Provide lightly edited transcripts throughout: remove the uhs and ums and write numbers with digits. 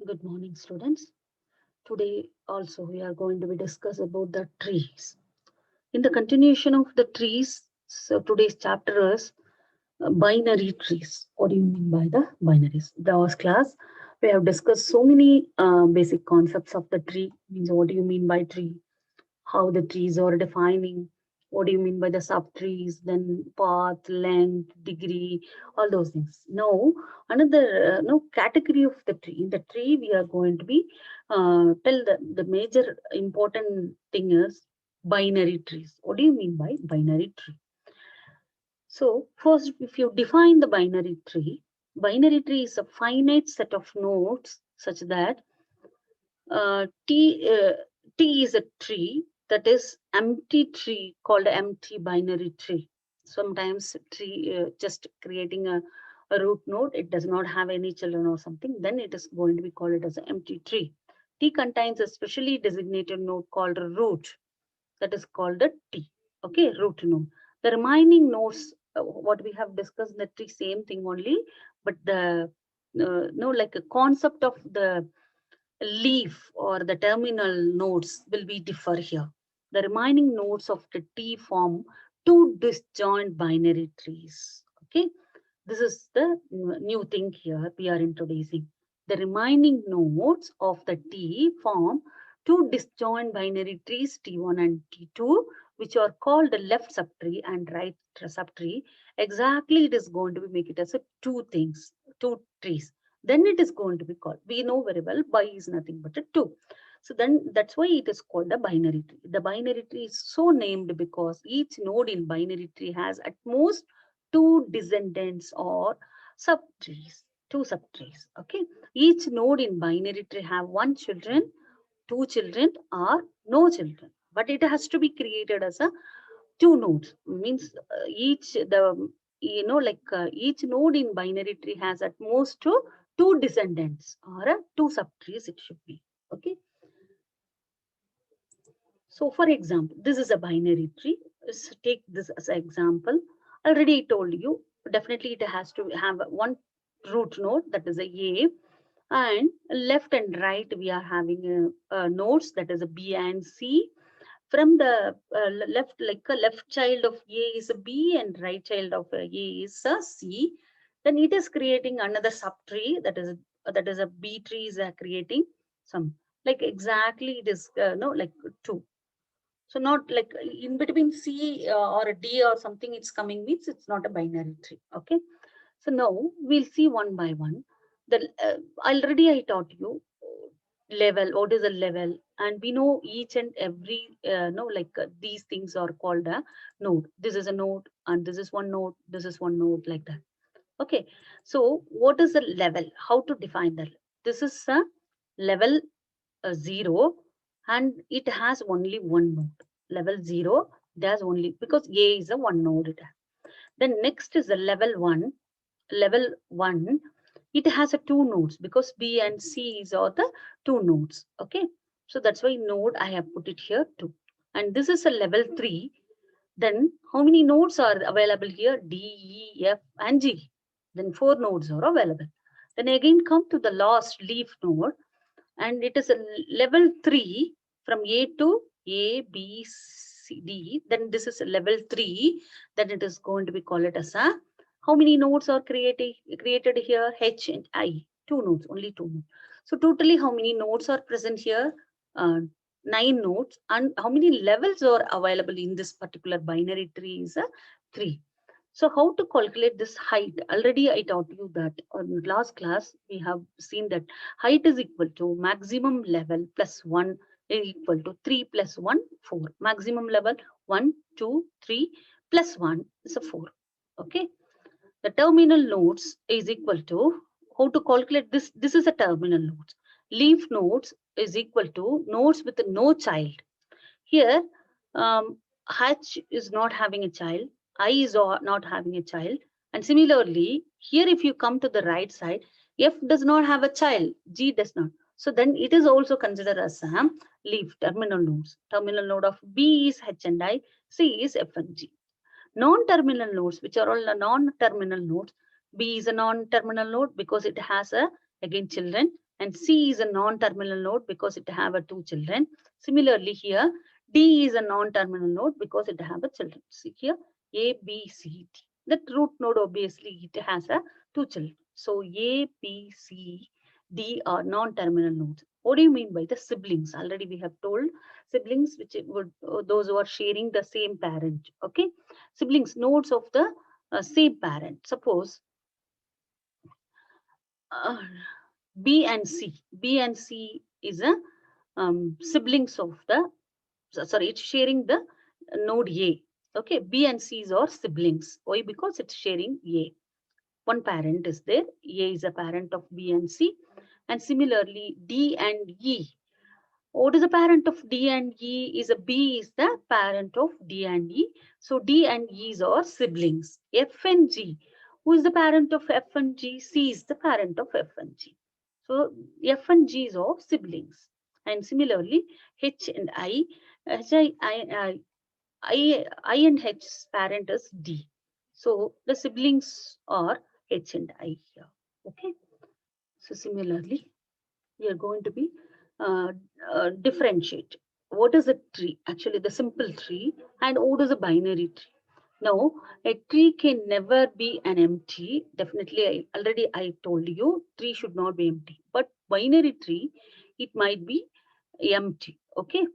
Good morning, students. Today also we are going to be discuss about the trees. In the continuation of the trees, so today's chapter is binary trees. What do you mean by the binaries? The last class we have discussed so many basic concepts of the tree. Means what do you mean by tree? How the trees are defining, what do you mean by the subtrees, then path, length, degree, all those things. Now, another no category of the tree. In the tree, we are going to be tell the major important thing is binary trees. What do you mean by binary tree? So, first, if you define the binary tree is a finite set of nodes such that T, T is a tree that is empty tree called empty binary tree. Sometimes tree just creating a root node, it does not have any children or something, then it is going to be called it as an empty tree. T contains a specially designated node called a root, that is called a T. Okay, root node. The remaining nodes, what we have discussed in the tree, same thing only, but the no like a concept of the leaf or the terminal nodes will be differ here. The remaining nodes of the T form two disjoint binary trees. Okay, this is the new thing here we are introducing. The remaining nodes of the T form two disjoint binary trees T1 and T2, which are called the left subtree and right subtree. Exactly, it is going to be make it as a two things, two trees. Then it is going to be called. We know very well by is nothing but a two. So then that's why it is called a binary tree. The binary tree is so named because each node in binary tree has at most two descendants or subtrees, two subtrees. Okay, each node in binary tree have one children, two children, or no children. But it has to be created as a two nodes. Means each the each node in binary tree has at most two descendants or two subtrees. It should be okay. So, for example, this is a binary tree. Take this as an example. Already I told you, definitely it has to have one root node, that is a, and left and right we are having nodes, that is a B and C. From the left, like a left child of A is a B and right child of A is a C. Then it is creating another subtree, that is a B tree is creating some, like exactly it is no like two. So not like in between C or a D or something it's coming, means it's not a binary tree. Okay. So now we'll see one by one. The already I taught you level. What is a level? And we know each and every no like these things are called a node. This is a node, and this is one node. This is one node, like that. Okay. So what is the level? How to define that? This is a level 0, and it has only one node. Level 0, there's only because A is a one node. Then next is the level 1. Level 1, it has a two nodes because B and C is are the two nodes. Okay, so that's why node I have put it here too. And this is a level 3. Then how many nodes are available here? D, E, F, and G. Then four nodes are available. Then again come to the last leaf node, and it is a level 3 from A to A, B, C, D. Then this is a level 3. Then it is going to be called it as a, how many nodes are created here? H and I. Two nodes, only two nodes. So totally how many nodes are present here? Uh, 9 nodes. And how many levels are available in this particular binary tree is a 3. So how to calculate this height? Already I taught you that on last class we have seen that height is equal to maximum level plus 1 is equal to 3 plus 1, 4. Maximum level 1, 2, 3 plus 1 is a 4. Okay. The terminal nodes is equal to, how to calculate this? This is a terminal nodes. Leaf nodes is equal to nodes with no child. Here, H is not having a child, I is not having a child. And similarly, here if you come to the right side, F does not have a child, G does not. So then it is also considered as a leaf terminal nodes. Terminal node of B is H and I, C is F and G. Non-terminal nodes, which are all the non-terminal nodes, B is a non-terminal node because it has a again children. And C is a non-terminal node because it have a two children. Similarly here, D is a non-terminal node because it have a children. See here, A, B, C, D. That root node obviously it has a two children. So A, B, C, D are non-terminal nodes. What do you mean by the siblings? Already we have told siblings which would those who are sharing the same parent. Okay, siblings nodes of the same parent. Suppose uh, B and C. B and C is a siblings of the, sorry, it's sharing the node A. Okay, B and C are siblings. Why? Because it's sharing A. One parent is there. A is a parent of B and C. And similarly, D and E. What is the parent of D and E? Is a B is the parent of D and E. So D and E are siblings. F and G. Who is the parent of F and G? C is the parent of F and G. So F and G are siblings. And similarly, H and I, I and H's parent is D. So the siblings are H and I here. Okay. So similarly, we are going to be uh, differentiate. What is a tree? Actually, the simple tree, and what is a binary tree? Now, a tree can never be an empty. Definitely, I told you, tree should not be empty. But binary tree, it might be empty. Okay,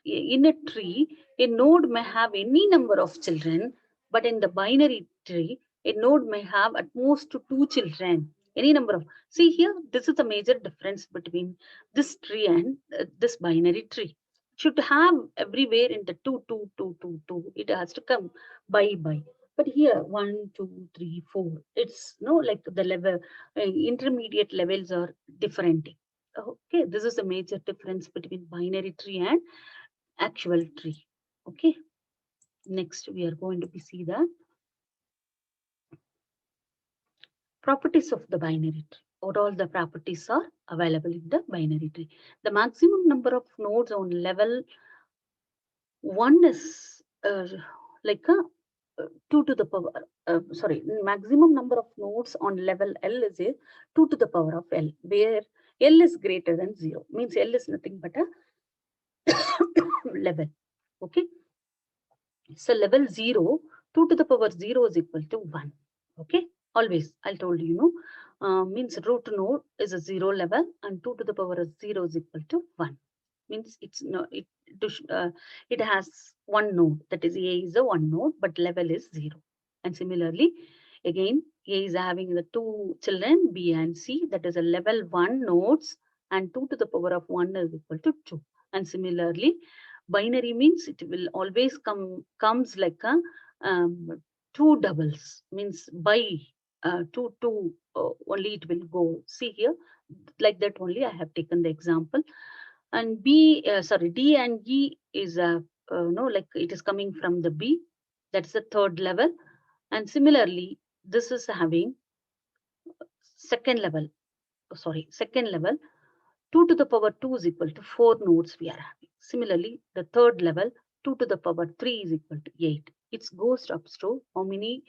in a tree, a node may have any number of children, but in the binary tree, a node may have at most two children. Any number of. See here, this is the major difference between this tree and this binary tree. Should have everywhere in the two, two, two, two, two. It has to come by. But here, 1, 2, 3, 4. It's no like the level, intermediate levels are different. Okay, this is the major difference between binary tree and actual tree. Okay, next we are going to be see the properties of the binary tree. What all the properties are available in the binary tree? The maximum number of nodes on level 1 is like a 2 to the power, sorry, maximum number of nodes on level L is a 2 to the power of L, where L is greater than 0, means L is nothing but a level. Okay, so level 0, 2 to the power 0 is equal to 1. Okay, always I told you, means root node is a 0 level and 2 to the power of 0 is equal to 1. Means it's no, it has one node, that is A is a one node, but level is 0. And similarly, again, A is having the two children, B and C, that is a level 1 nodes, and 2 to the power of 1 is equal to 2. And similarly, binary means it will always comes like a two doubles, means by two only it will go. See here, like that only I have taken the example. And B, sorry, D and E is a no, like it is coming from the B. That's the third level. And similarly, this is having second level. Sorry, second level. 2 to the power 2 is equal to 4 nodes we are having. Similarly, the third level, 2 to the power 3 is equal to 8. It goes up to how many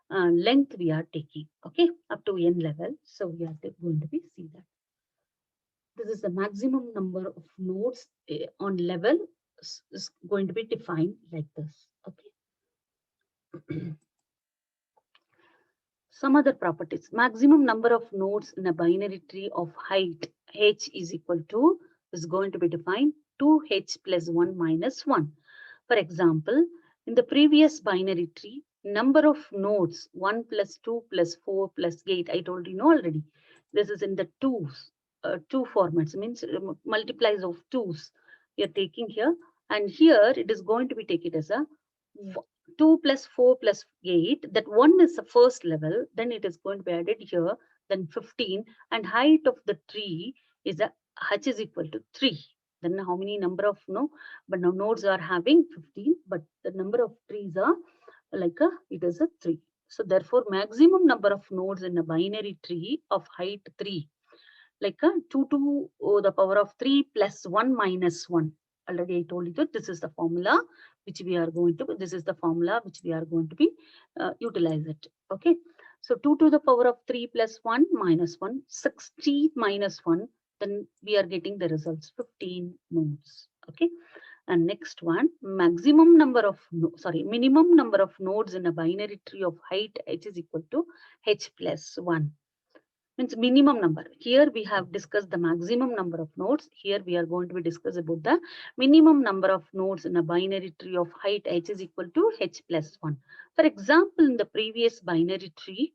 length we are taking. Okay, up to n level. So we are going to be see that. This is the maximum number of nodes on level is going to be defined like this. Okay. Some other properties. Maximum number of nodes in a binary tree of height h is equal to is going to be defined 2h plus 1 minus 1. For example, in the previous binary tree, number of nodes 1 plus 2 plus 4 plus 8. I told you already. This is in the two formats, means multiplies of twos you're taking here. And here it is going to be taken as a 2 plus 4 plus 8, that 1 is the first level, then it is going to be added here, then 15, and height of the tree is a h is equal to 3. Then how many number of but now nodes are having 15, but the number of trees are like it is a 3. So therefore, maximum number of nodes in a binary tree of height 3, like a 2 to the power of 3 plus 1 minus 1. Already I told you that this is the formula which we are going to, this is the formula which we are going to be utilize it. Okay. So 2 to the power of 3 plus 1 minus 1, 60 minus 1, then we are getting the results 15 nodes. Okay. And next one, maximum number of, minimum number of nodes in a binary tree of height h is equal to h plus 1. Means minimum number. Here we have discussed the maximum number of nodes. Here we are going to be discuss about the minimum number of nodes in a binary tree of height h is equal to h plus 1. For example, in the previous binary tree,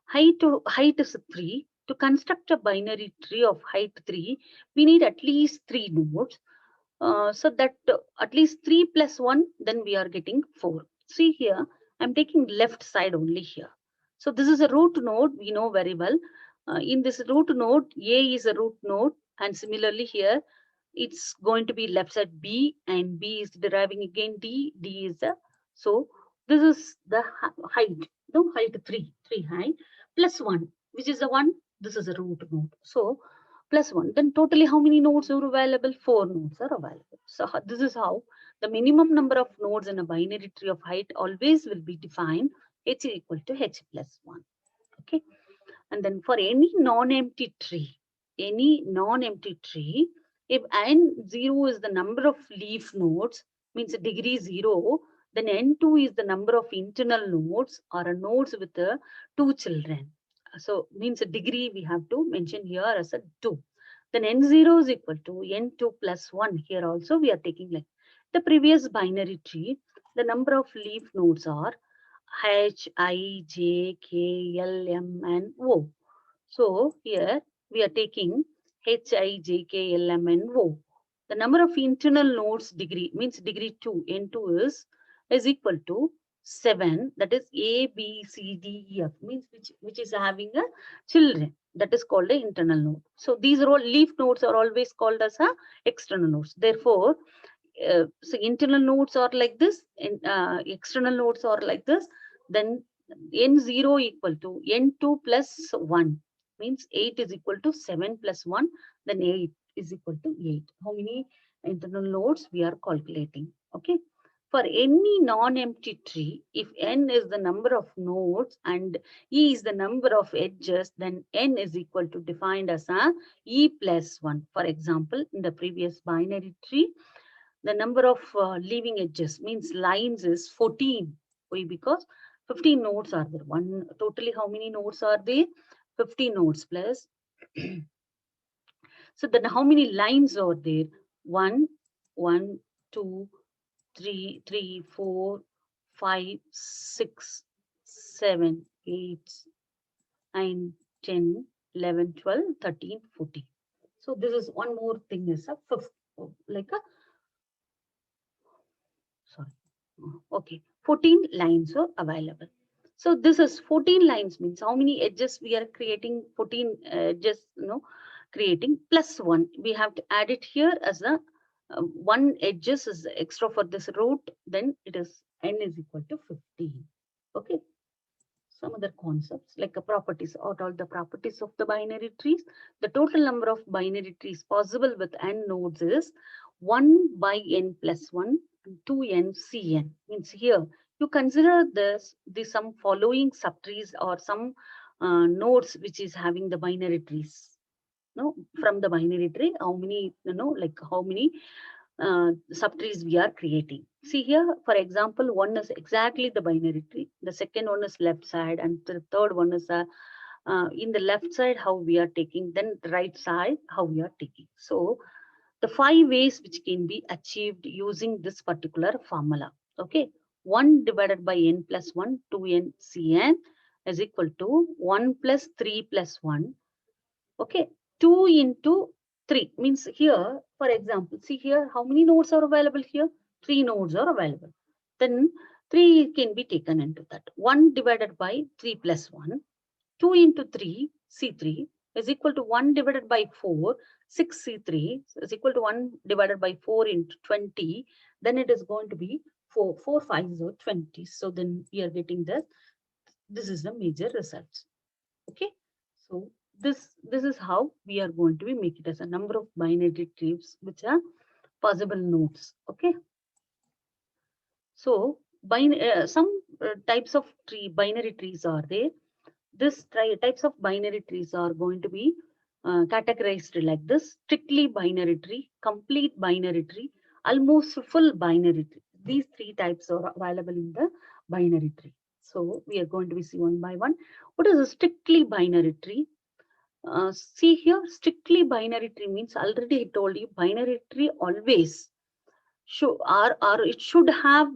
height is 3. To construct a binary tree of height 3, we need at least 3 nodes. So that at least 3 plus 1, then we are getting 4. See here, I'm taking left side only here. So this is a root node, we know very well. In this root node, A is a root node, and similarly here, it's going to be left side B, and B is deriving again D, D is the, so this is the height, no, height 3 height, plus 1, which is the 1, this is a root node. So plus 1, then totally how many nodes are available? 4 nodes are available. So this is how the minimum number of nodes in a binary tree of height always will be defined, h is equal to h plus 1. Okay. And then for any non-empty tree, if n0 is the number of leaf nodes, means degree 0, then n2 is the number of internal nodes or nodes with 2 children. So means a degree we have to mention here as a 2. Then n0 is equal to n2 plus 1. Here also we are taking like the previous binary tree. The number of leaf nodes are H, I, J, K, L, M, and O. So here we are taking H, I, J, K, L, M, and O. The number of internal nodes degree means degree 2, N2 is equal to 7. That is A, B, C, D, E, F means which is having a children. That is called the internal node. So these are all leaf nodes are always called as a external nodes. Therefore, so internal nodes are like this, and external nodes are like this. Then n0 equal to n2 plus 1 means 8 is equal to 7 plus 1, then 8 is equal to 8. How many internal nodes we are calculating? Okay. For any non-empty tree, if n is the number of nodes and e is the number of edges, then n is equal to defined as a e plus 1. For example, in the previous binary tree, the number of leaving edges means lines is 14. Why? Because 15 nodes are there. Totally how many nodes are there? 15 nodes plus. So then how many lines are there? 1, 1, 2, 3, 3, 4, 5, 6, 7, 8, 9, 10, 11, 12, 13, 14. So this is one more thing is a fifth, like a, sorry. Okay, 14 lines are available. So this is 14 lines means how many edges we are creating? 14 edges, creating plus 1. We have to add it here as a 1 edges is extra for this root. Then it is n is equal to 15. Okay. Some other concepts like a properties, out all the properties of the binary trees. The total number of binary trees possible with n nodes is 1 by n plus 1 and 2n cn. Means here you consider the some following subtrees or some nodes which is having the binary trees. No, from the binary tree, how many, like how many subtrees we are creating. See here, for example, one is exactly the binary tree. The second one is left side, and the third one is in the left side how we are taking, then the right side how we are taking. So the 5 ways which can be achieved using this particular formula. Okay, 1 divided by n plus 1, 2n cn is equal to 1 plus 3 plus 1. Okay, 2 into 3 means here, for example, see here, how many nodes are available here? 3 nodes are available. Then 3 can be taken into that. 1 divided by 3 plus 1. 2 into 3, C3 is equal to 1 divided by 4, 6 C3 is equal to 1 divided by 4 into 20. Then it is going to be 4 5s or 20. So then we are getting this is the major results. Okay. So this is how we are going to be make it as a number of binary trees which are possible nodes. Okay. So some types of binary trees are there. This types of binary trees are going to be categorized like this: strictly binary tree, complete binary tree, almost full binary tree. These three types are available in the binary tree. So we are going to be see one by one. What is a strictly binary tree? See here, strictly binary tree means, already I told you, binary tree always should, or it should have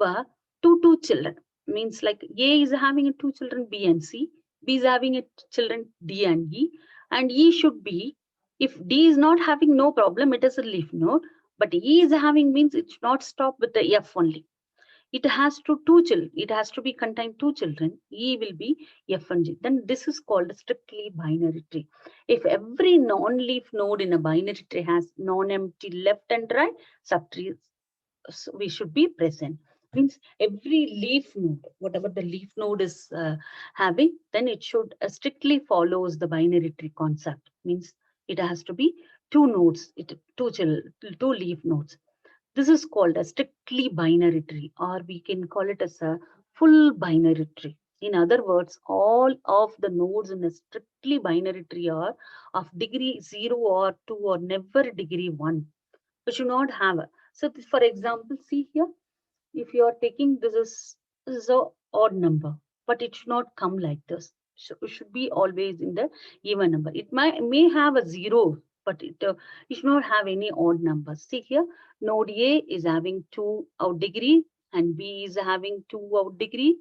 two children. Means like A is having two children, B and C. B is having children D and E, and E should be, if D is not having, no problem, it is a leaf node. But E is having means it should not stop with the F only. It has to two children. It has to be contain two children. E will be F and G. Then this is called a strictly binary tree. If every non-leaf node in a binary tree has non-empty left and right subtrees, so we should be present. Means every leaf node, whatever the leaf node is having, then it should strictly follows the binary tree concept. Means it has to be two nodes, two leaf nodes. This is called a strictly binary tree, or we can call it as a full binary tree. In other words, all of the nodes in a strictly binary tree are of degree 0 or 2 or never degree 1. We should not have a. So, for example, see here, if you are taking this is a odd number, but it should not come like this. So it should be always in the even number. It may have a zero, but it should not have any odd numbers. See here, node A is having 2 out degree, and B is having 2 out degree,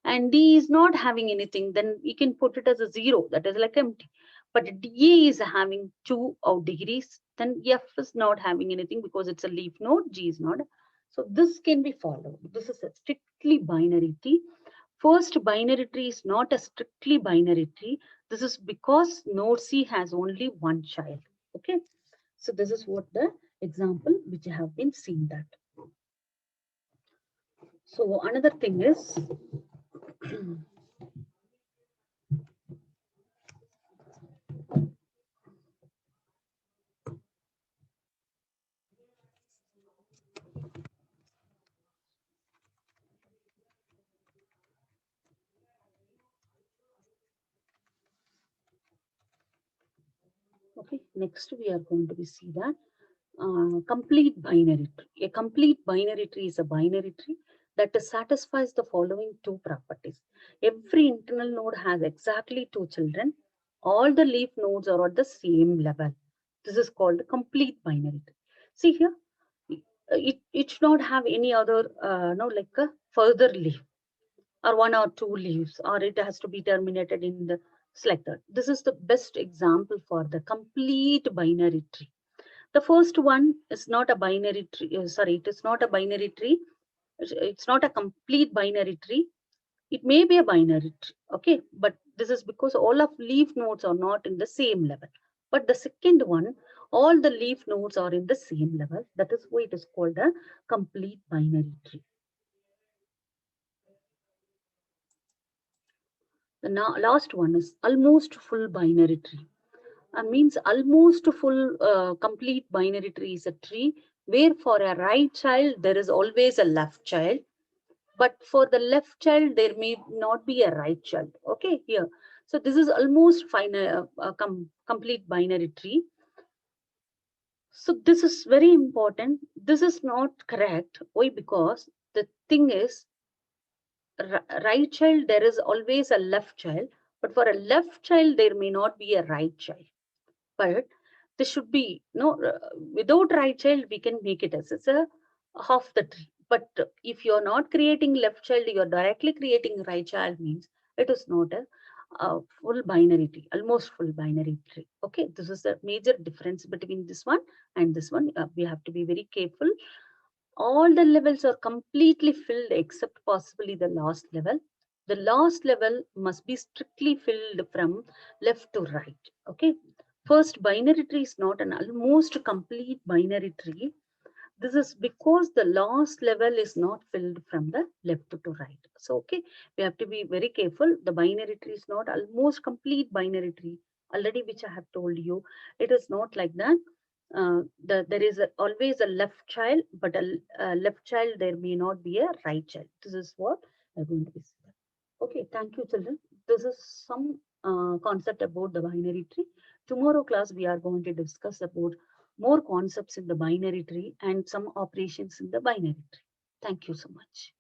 and D is not having anything. Then we can put it as a zero, that is like empty. But D is having 2 out degrees, then F is not having anything because it's a leaf node, G is not. So this can be followed. This is a strictly binary tree. First binary tree is not a strictly binary tree. This is because node C has only one child. Okay. So this is what the example which have been seen that. So another thing is okay. Next we are going to be see that complete binary tree. A complete binary tree is a binary tree that satisfies the following two properties. Every internal node has exactly two children. All the leaf nodes are at the same level. This is called a complete binary tree. See here, it should not have any other, no, like a further leaf or one or two leaves, or it has to be terminated in the like that. This is the best example for the complete binary tree. The first one is not a binary tree. Sorry, it is not a binary tree. It's not a complete binary tree. It may be a binary tree. Okay, but this is because all of leaf nodes are not in the same level. But the second one, all the leaf nodes are in the same level. That is why it is called a complete binary tree. The last one is almost full binary tree. Means almost full complete binary tree is a tree where for a right child there is always a left child, but for the left child there may not be a right child. Okay, here, so this is almost complete binary tree. So this is very important. This is not correct. Why? Because the thing is, right child there is always a left child, but for a left child there may not be a right child. But this should be no, without right child we can make it as it's a half the tree. But if you're not creating left child, you're directly creating right child, means it is not a full binary tree, almost full binary tree. Okay, this is the major difference between this one and this one. We have to be very careful. All the levels are completely filled except possibly the last level. The last level must be strictly filled from left to right. Okay, first binary tree is not an almost complete binary tree. This is because the last level is not filled from the left to right. So okay, we have to be very careful. The binary tree is not almost complete binary tree, already which I have told you. It is not like that. There is always a left child, but a left child there may not be a right child. This is what I'm going to be saying. Okay, thank you, children. This is some concept about the binary tree. Tomorrow class, we are going to discuss about more concepts in the binary tree and some operations in the binary tree. Thank you so much.